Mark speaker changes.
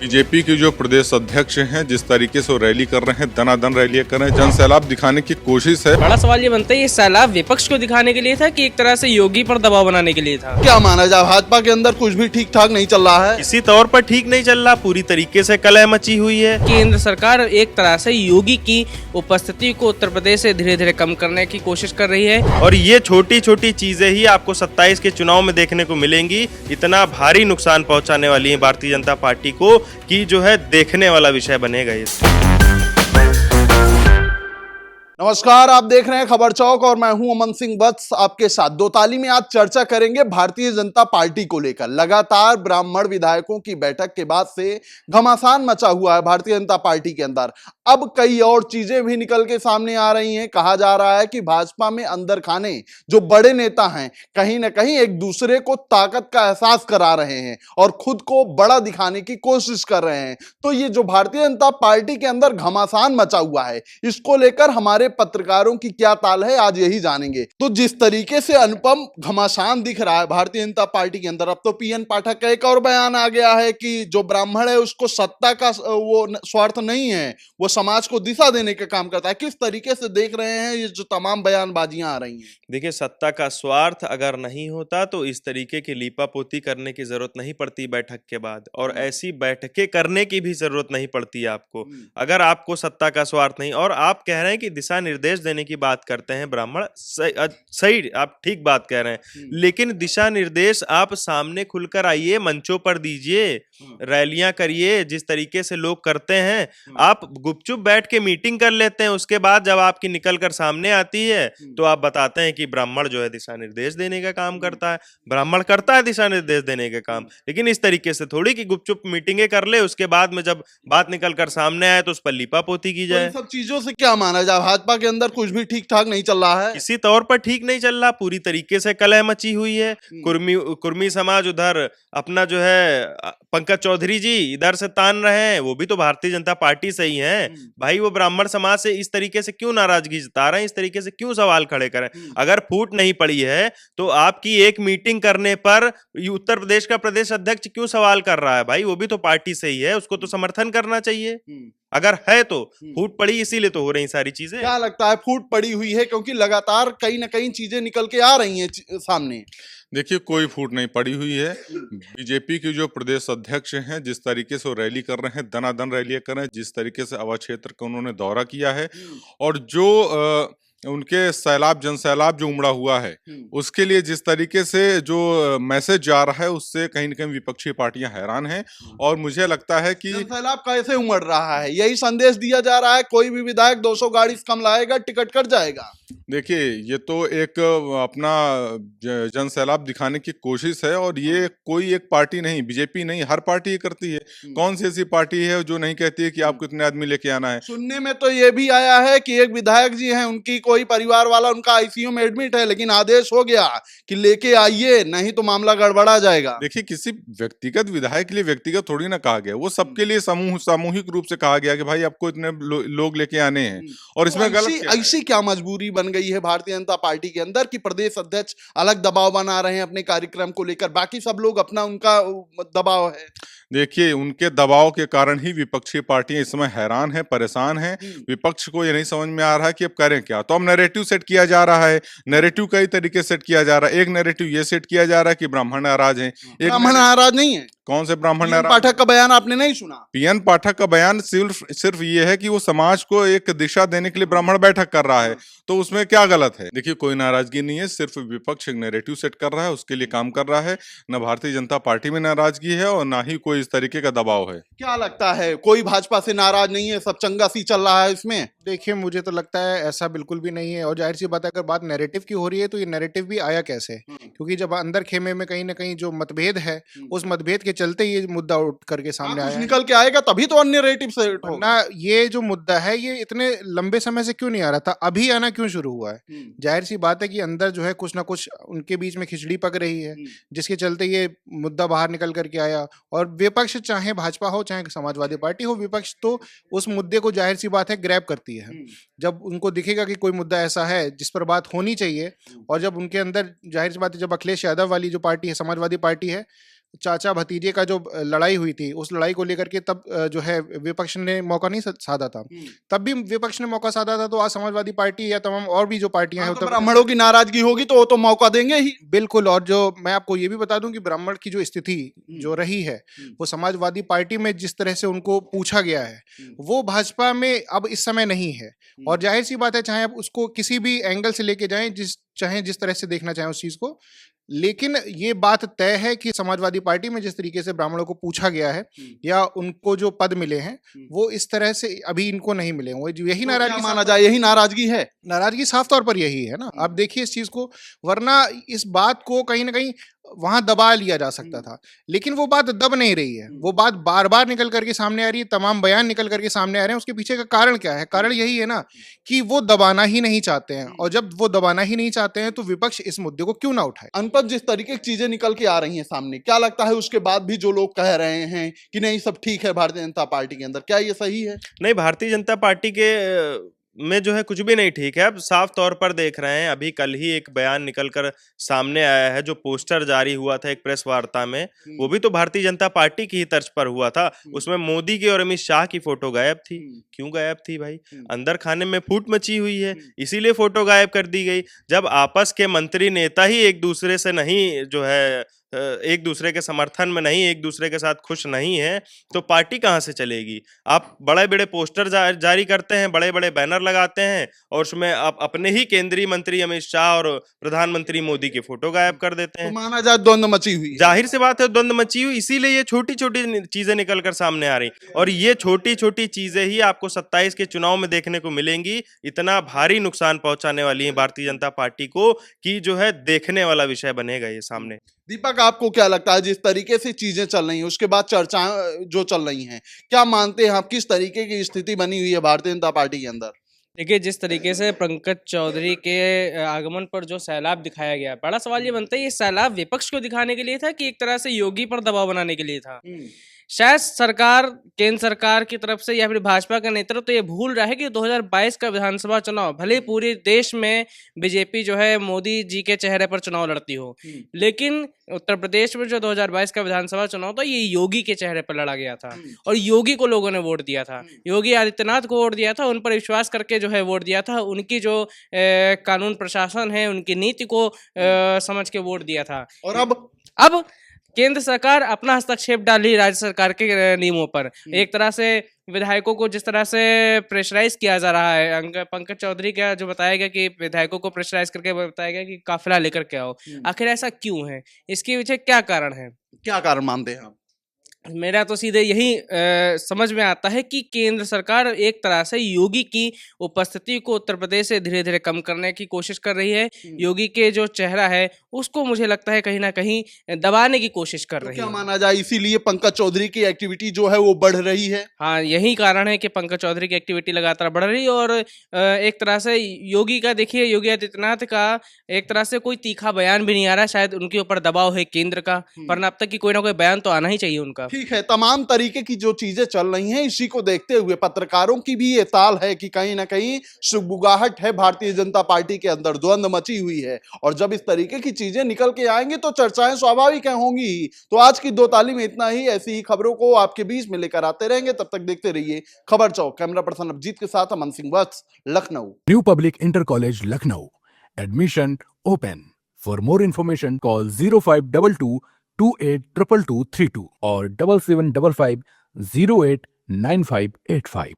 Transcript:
Speaker 1: BJP के जो प्रदेश अध्यक्ष हैं, जिस तरीके से वो रैली कर रहे हैं, दनादन रैलियां कर रहे हैं, जन सैलाब दिखाने की कोशिश है।
Speaker 2: बड़ा सवाल ये बनता है, ये सैलाब विपक्ष को दिखाने के लिए था कि एक तरह से योगी पर दबाव बनाने के लिए था?
Speaker 3: क्या माना जाए, भाजपा के अंदर कुछ भी ठीक ठाक नहीं चल रहा है।
Speaker 4: किसी तौर पर ठीक नहीं चल रहा, पूरी तरीके से कलह मची हुई है।
Speaker 2: केंद्र सरकार एक तरह से योगी की उपस्थिति को उत्तर प्रदेश से धीरे धीरे कम करने की कोशिश कर रही है।
Speaker 4: और ये छोटी छोटी चीजें ही आपको 27 के चुनाव में देखने को मिलेंगी। इतना भारी नुकसान पहुंचाने वाली है भारतीय जनता पार्टी को कि जो है देखने वाला विषय बनेगा ये।
Speaker 3: नमस्कार, आप देख रहे हैं खबर चौक और मैं हूं अमन सिंह वत्स आपके साथ। दो ताली में आज चर्चा करेंगे भारतीय जनता पार्टी को लेकर। लगातार ब्राह्मण विधायकों की बैठक के बाद से घमासान मचा हुआ है भारतीय जनता पार्टी के अंदर। अब कई और चीजें भी निकल के सामने आ रही हैं। कहा जा रहा है कि भाजपा में अंदर खाने जो बड़े नेता हैं, कहीं ना कहीं एक दूसरे को ताकत का एहसास करा रहे हैं और खुद को बड़ा दिखाने की कोशिश कर रहे हैं। तो ये जो भारतीय जनता पार्टी के अंदर घमासान मचा हुआ है, इसको लेकर हमारे पत्रकारों की क्या ताल है, आज यही जानेंगे। तो जिस तरीके से अनुपम घमासान दिख रहा है भारतीय जनता पार्टी के अंदर, अब तो पीएन पाठक का एक और बयान आ गया है कि जो ब्राह्मण है उसको सत्ता का वो स्वार्थ नहीं है, वो समाज को दिशा देने का काम करता है। किस तरीके से देख रहे हैं ये जो तमाम बयानबाजियां आ रही हैं?
Speaker 4: देखिए, सत्ता का स्वार्थ अगर नहीं होता तो इस तरीके की लीपापोती करने की जरूरत नहीं पड़ती बैठक के बाद, और ऐसी बैठकें करने की भी जरूरत नहीं पड़ती आपको, अगर आपको सत्ता का स्वार्थ नहीं। और आप कह रहे हैं कि दिशा निर्देश देने की बात करते हैं ब्राह्मण, सही, आप ठीक बात कह रहे हैं, लेकिन दिशा निर्देश आप सामने खुलकर आइए, मंचों पर दीजिए, रैलियां करिए जिस तरीके से लोग करते हैं। आप गुपचुप बैठ के मीटिंग कर लेते हैं, उसके बाद जब आपकी निकलकर सामने आती है तो आप बताते हैं कि ब्राह्मण जो है दिशा निर्देश देने का काम करता है। ब्राह्मण करता है दिशा निर्देश देने का काम, लेकिन इस तरीके से थोड़ी कि गुपचुप मीटिंगें कर ले, उसके बाद में जब बात निकलकर सामने आए तो उस पर लीपापोती की जाए।
Speaker 3: इन सब चीजों से क्या माना जाए, भाजपा के अंदर कुछ भी ठीक ठाक नहीं चल रहा है।
Speaker 4: किसी तौर पर ठीक नहीं चल रहा, पूरी तरीके से कलह मची हुई है। कुर्मी समाज उधर अपना जो है पंकज चौधरी जी इधर से तान रहे हैं, वो भी तो भारतीय जनता पार्टी से ही हैं भाई। वो ब्राह्मण समाज से इस तरीके से क्यों नाराजगी जता रहे हैं, इस तरीके से क्यों सवाल खड़े करें? अगर फूट नहीं पड़ी है तो आपकी एक मीटिंग करने पर उत्तर प्रदेश का प्रदेश अध्यक्ष क्यों सवाल कर रहा है? भाई वो भी तो पार्टी से ही है, उसको तो समर्थन करना चाहिए। अगर है तो फूट पड़ी, इसीलिए तो हो रही सारी चीजें।
Speaker 3: क्या लगता है फूट पड़ी हुई है क्योंकि लगातार कहीं ना कहीं चीजें निकल के आ रही हैं सामने?
Speaker 1: देखिए, कोई फूट नहीं पड़ी हुई है। बीजेपी के जो प्रदेश अध्यक्ष हैं, जिस तरीके से वो रैली कर रहे हैं, दनादन रैलियां कर रहे हैं, जिस तरीके से आवास क्षेत्र का उन्होंने दौरा किया है, और जो उनके सैलाब जन सैलाब जो उमड़ा हुआ है, उसके लिए जिस तरीके से जो मैसेज जा रहा है, उससे कहीं न कहीं विपक्षी पार्टियां हैरान हैं। और मुझे लगता है कि
Speaker 3: सैलाब कैसे उमड़ रहा है, यही संदेश दिया जा रहा है कोई भी विधायक 200 गाड़ी से कम लाएगा टिकट कट जाएगा।
Speaker 1: देखिए, ये तो एक अपना जन सैलाब दिखाने की कोशिश है, और ये कोई एक पार्टी नहीं, बीजेपी नहीं, हर पार्टी ये करती है। कौन सी ऐसी पार्टी है जो नहीं कहती है कि आपको इतने आदमी लेके आना है?
Speaker 3: सुनने में तो ये भी आया है कि एक विधायक जी हैं, उनकी कोई परिवार वाला उनका आईसीयू में एडमिट है, लेकिन आदेश हो गया कि लेके आइए, नहीं तो मामला गड़बड़ा जाएगा।
Speaker 1: देखिए, किसी व्यक्तिगत विधायक के लिए व्यक्तिगत थोड़ी ना कहा गया, वो सबके लिए सामूहिक रूप से कहा गया कि भाई आपको इतने लोग लेके आने हैं। और इसमें गलत
Speaker 3: ऐसी क्या मजबूरी बन गई है भारतीय जनता पार्टी के अंदर कि प्रदेश अध्यक्ष अलग दबाव बना रहे हैं अपने कार्यक्रम को लेकर, बाकी सब लोग अपना उनका दबाव है?
Speaker 1: देखिए, उनके दबाव के कारण ही विपक्षी पार्टियां इस समय हैरान हैं, परेशान हैं। विपक्ष को ये नहीं समझ में आ रहा है कि अब करें क्या। तो अब नैरेटिव सेट किया जा रहा है, नैरेटिव कई तरीके सेट किया जा रहा है। एक नैरेटिव ये सेट किया जा रहा है कि ब्राह्मण नाराज हैं।
Speaker 3: ब्राह्मण नाराज नहीं है।
Speaker 1: कौन से ब्राह्मण नाराज?
Speaker 3: पाठक का बयान आपने नहीं सुना?
Speaker 1: पीएन पाठक का बयान सिर्फ ये है कि वो समाज को एक दिशा देने के लिए ब्राह्मण बैठक कर रहा है, तो उसमें क्या गलत है? देखिए, कोई नाराजगी नहीं है, सिर्फ विपक्ष एक नैरेटिव सेट कर रहा है, उसके लिए काम कर रहा है। न भारतीय जनता पार्टी में नाराजगी है और ना ही कोई इस तरीके का दबाव है।
Speaker 3: क्या लगता है, कोई भाजपा से नाराज नहीं है, सब चंगा सी चल रहा है इसमें?
Speaker 5: देखिए, मुझे तो लगता है ऐसा बिल्कुल भी नहीं है। और जाहिर सी बात है, अगर बात नैरेटिव की हो रही है तो ये नैरेटिव भी आया कैसे? क्योंकि जब अंदर खेमे में कहीं ना कहीं जो मतभेद है, उस मतभेद के चलते ये मुद्दा उठ करके सामने आया।
Speaker 3: निकल के आएगा तभी तो अन्य नैरेटिव से
Speaker 5: ना। ये जो मुद्दा है ये इतने लंबे समय से क्यों नहीं आ रहा था, अभी आना क्यों शुरू हुआ है? जाहिर सी बात है कि अंदर जो है कुछ ना कुछ उनके बीच में खिचड़ी पक रही है, जिसके चलते ये मुद्दा बाहर निकल करके आया। और विपक्ष, चाहे भाजपा हो चाहे समाजवादी पार्टी हो, विपक्ष तो उस मुद्दे को जाहिर सी बात है ग्रैब करती है। जब उनको दिखेगा कि कोई मुद्दा ऐसा है जिस पर बात होनी चाहिए, और जब उनके अंदर जाहिर सी बात है, जब अखिलेश यादव वाली जो पार्टी है, समाजवादी पार्टी है, चाचा भतीजे का जो लड़ाई हुई थी, उस लड़ाई को लेकर के तब जो है विपक्ष ने मौका नहीं साधा था। तब भी विपक्ष ने मौका साधा था, तो आज समाजवादी पार्टी या तमाम और भी जो पार्टियां हैं
Speaker 3: तो ब्राह्मणों की नाराजगी होगी तो वो तो मौका देंगे ही।
Speaker 5: बिल्कुल। और जो मैं आपको ये भी बता दूं कि ब्राह्मण की जो स्थिति जो रही है, वो समाजवादी पार्टी में जिस तरह से उनको पूछा गया है, वो भाजपा में अब इस समय नहीं है। और जाहिर सी बात है, चाहे आप उसको किसी भी एंगल से लेके जाएं, चाहे जिस तरह से देखना चाहें उस चीज को, लेकिन ये बात तय है कि समाजवादी पार्टी में जिस तरीके से ब्राह्मणों को पूछा गया है या उनको जो पद मिले हैं, वो इस तरह से अभी इनको नहीं मिले। वो यही
Speaker 3: तो
Speaker 5: नाराजगी
Speaker 3: माना जाए, यही नाराजगी है।
Speaker 5: नाराजगी साफ तौर पर यही है ना। आप देखिए इस चीज को, वरना इस बात को कहीं ना कहीं वहां दबा लिया जा सकता था, लेकिन वो बात दब नहीं रही है। वो बात बार बार निकल करके सामने आ रही है, तमाम बयान निकल करके सामने आ रहे हैं। उसके पीछे का कारण क्या है? कारण यही है ना कि वो दबाना ही नहीं चाहते हैं, और जब वो दबाना ही नहीं चाहते हैं तो विपक्ष इस मुद्दे को क्यों ना उठाए।
Speaker 3: अनपढ़ जिस तरीके की चीजें निकल के आ रही हैं सामने, क्या लगता है उसके बाद भी जो लोग कह रहे हैं कि नहीं सब ठीक है भारतीय जनता पार्टी के अंदर, क्या ये सही है?
Speaker 4: नहीं, भारतीय जनता पार्टी के में जो है कुछ भी नहीं ठीक है। अब साफ तौर पर देख रहे हैं, अभी कल ही एक बयान निकलकर सामने आया है, जो पोस्टर जारी हुआ था एक प्रेस वार्ता में, वो भी तो भारतीय जनता पार्टी की ही तर्ज पर हुआ था। उसमें मोदी की और अमित शाह की फोटो गायब थी। क्यों गायब थी भाई? अंदर खाने में फूट मची हुई है, इसीलिए फोटो गायब कर दी गई। जब आपस के मंत्री नेता ही एक दूसरे से नहीं जो है, एक दूसरे के समर्थन में नहीं, एक दूसरे के साथ खुश नहीं है, तो पार्टी कहाँ से चलेगी? आप बड़े बड़े पोस्टर जारी करते हैं, बड़े बड़े बैनर लगाते हैं, और उसमें आप अपने ही केंद्रीय मंत्री अमित शाह और प्रधानमंत्री मोदी की फोटो गायब कर देते हैं।
Speaker 3: तो माना जाए द्वंद्व मची हुई है।
Speaker 4: जाहिर सी बात है द्वंद्व मची हुई, इसीलिए ये छोटी छोटी चीजें निकल कर सामने आ रही, और ये छोटी छोटी चीजें ही आपको 27 के चुनाव में देखने को मिलेंगी। इतना भारी नुकसान पहुंचाने वाली है भारतीय जनता पार्टी को कि जो है देखने वाला विषय बनेगा ये सामने।
Speaker 3: दीपक, आपको क्या लगता है जिस तरीके से चीजें चल रही हैं, उसके बाद चर्चाएं जो चल रही हैं, क्या मानते हैं आप किस तरीके की स्थिति बनी हुई है भारतीय जनता पार्टी के अंदर?
Speaker 2: देखिए, जिस तरीके से पंकज चौधरी के आगमन पर जो सैलाब दिखाया गया, बड़ा सवाल ये बनता है, ये सैलाब विपक्ष को दिखाने के लिए था कि एक तरह से योगी पर दबाव बनाने के लिए था? शायद सरकार, केंद्र सरकार की तरफ से या फिर भाजपा का नेतृत्व तो ये भूल रहा है कि 2022 का विधानसभा चुनाव, भले ही पूरे देश में बीजेपी जो है मोदी जी के चेहरे पर चुनाव लड़ती हो, लेकिन उत्तर प्रदेश में जो 2022 का विधानसभा चुनाव था, ये योगी के चेहरे पर लड़ा गया था, और योगी को लोगों ने वोट दिया था। योगी आदित्यनाथ को वोट दिया था, उन पर विश्वास करके जो है वोट दिया था, उनकी जो कानून प्रशासन है, उनकी नीति को समझ के वोट दिया था।
Speaker 3: और
Speaker 2: अब केंद्र सरकार अपना हस्तक्षेप डाल रही राज्य सरकार के नियमों पर। एक तरह से विधायकों को जिस तरह से प्रेशराइज किया जा रहा है, पंकज चौधरी का जो बताया गया कि विधायकों को प्रेशराइज करके बताया गया कि काफिला लेकर के आओ। आखिर ऐसा क्यों है? इसके पीछे क्या कारण है?
Speaker 3: क्या कारण मानते हैं आप?
Speaker 2: मेरा तो सीधे यही समझ में आता है कि केंद्र सरकार एक तरह से योगी की उपस्थिति को उत्तर प्रदेश से धीरे धीरे कम करने की कोशिश कर रही है। योगी के जो चेहरा है उसको मुझे लगता है कहीं ना कहीं दबाने की कोशिश कर रही है।
Speaker 3: क्या माना जाए इसीलिए पंकज चौधरी की एक्टिविटी जो है वो बढ़ रही है?
Speaker 2: हाँ, यही कारण है कि पंकज चौधरी की एक्टिविटी लगातार बढ़ रही है, और एक तरह से योगी का, देखिए योगी आदित्यनाथ का एक तरह से कोई तीखा बयान भी नहीं आ रहा। शायद उनके ऊपर दबाव है केंद्र का, वरना अब तक की कोई ना कोई बयान तो आना ही चाहिए उनका।
Speaker 3: ठीक है, तमाम तरीके की जो चीजें चल रही हैं, इसी को देखते हुए पत्रकारों की भी ये ताल है कि कहीं ना कहीं सुगबुगाहट है भारतीय जनता पार्टी के अंदर, द्वंद्व मची हुई है, और जब इस तरीके की चीजें निकल के आएंगी तो चर्चाएं स्वाभाविक होंगी ही। तो आज की दो ताली में इतना ही। ऐसी ही खबरों को आपके बीच में लेकर आते रहेंगे, तब तक देखते रहिए खबर चौक। कैमरा पर्सन अभिजीत के साथ Aman Singh Vats, Lucknow.
Speaker 6: New public inter college Lucknow, admission open. For more information call 0522 282232 और 7755 089585।